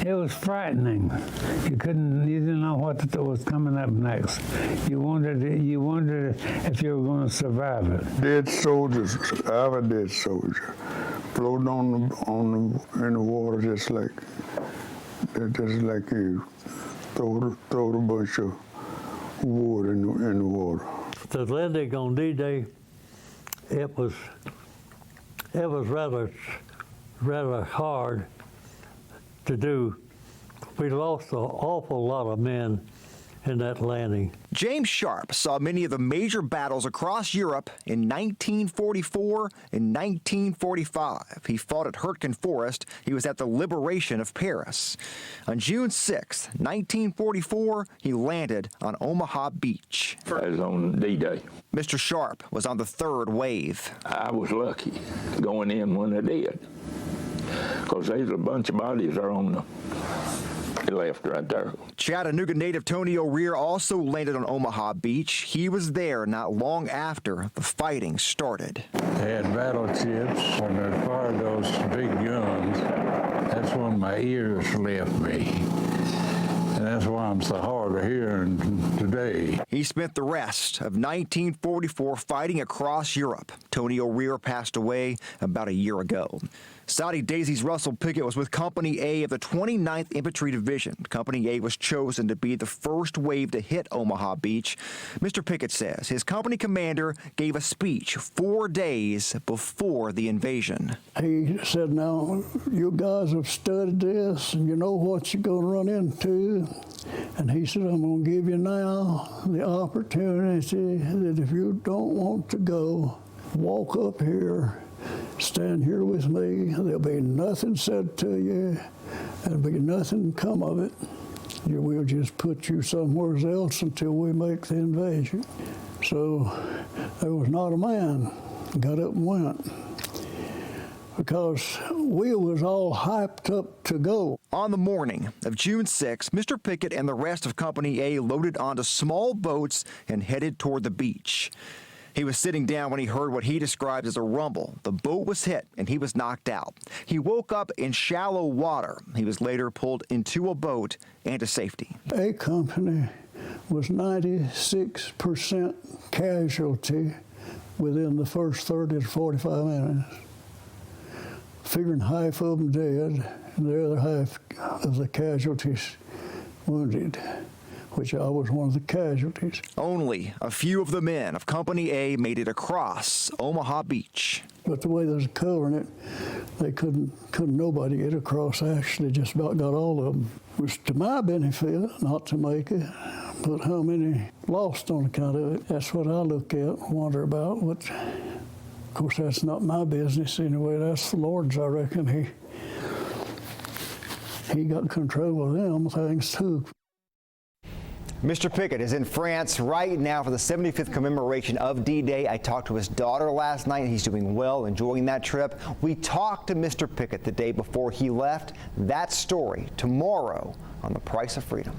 It was frightening. You didn't know what was coming up next. You wondered if you were going to survive it. Dead soldiers, I have a dead soldier, floating in the water just like you throw a bunch of wood in the water. The landing on D-Day, it was rather hard to do. We lost an awful lot of men in that landing. James Sharpe saw many of the major battles across Europe in 1944 and 1945. He fought at Hurtgen Forest. He was at the liberation of Paris. On June 6, 1944, he landed on Omaha Beach. I was on D-Day. Mr. Sharpe was on the third wave. I was lucky going in when I did, because there's a bunch of bodies are on the left right there. Chattanooga native Tony O'Rear also landed on Omaha Beach. He was there not long after the fighting started. They had battleships. When they fired those big guns, that's when my ears left me. And that's why I'm so hard of hearing today. He spent the rest of 1944 fighting across Europe. Tony O'Rear passed away about a year ago. Saudi Daisy's Russell Pickett was with Company A of the 29th Infantry Division. Company A was chosen to be the first wave to hit Omaha Beach. Mr. Pickett says his company commander gave a speech 4 days before the invasion. He said, now, you guys have studied this, and you know what you're going to run into. And he said, I'm going to give you now the opportunity that if you don't want to go, walk up here, stand here with me. There'll be nothing said to you. There'll be nothing come of it. We'll just put you somewhere else until we make the invasion. So there was not a man got up and went, because we was all hyped up to go. On the morning of June 6, Mr. Pickett and the rest of Company A loaded onto small boats and headed toward the beach. He was sitting down when he heard what he described as a rumble. The boat was hit and he was knocked out. He woke up in shallow water. He was later pulled into a boat and to safety. A company was 96% casualty within the first 30 to 45 minutes. Figuring half of them dead and the other half of the casualties wounded, which I was one of the casualties. Only a few of the men of Company A made it across Omaha Beach. But the way they was covering it, they couldn't nobody get across. Actually, just about got all of them. It was to my benefit not to make it, but how many lost on account of it, that's what I look at and wonder about. Of course, that's not my business anyway. That's the Lord's, I reckon. He got control of them things too. Mr. Pickett is in France right now for the 75th commemoration of D-Day. I talked to his daughter last night. He's doing well, enjoying that trip. We talked to Mr. Pickett the day before he left. That story tomorrow on The Price of Freedom.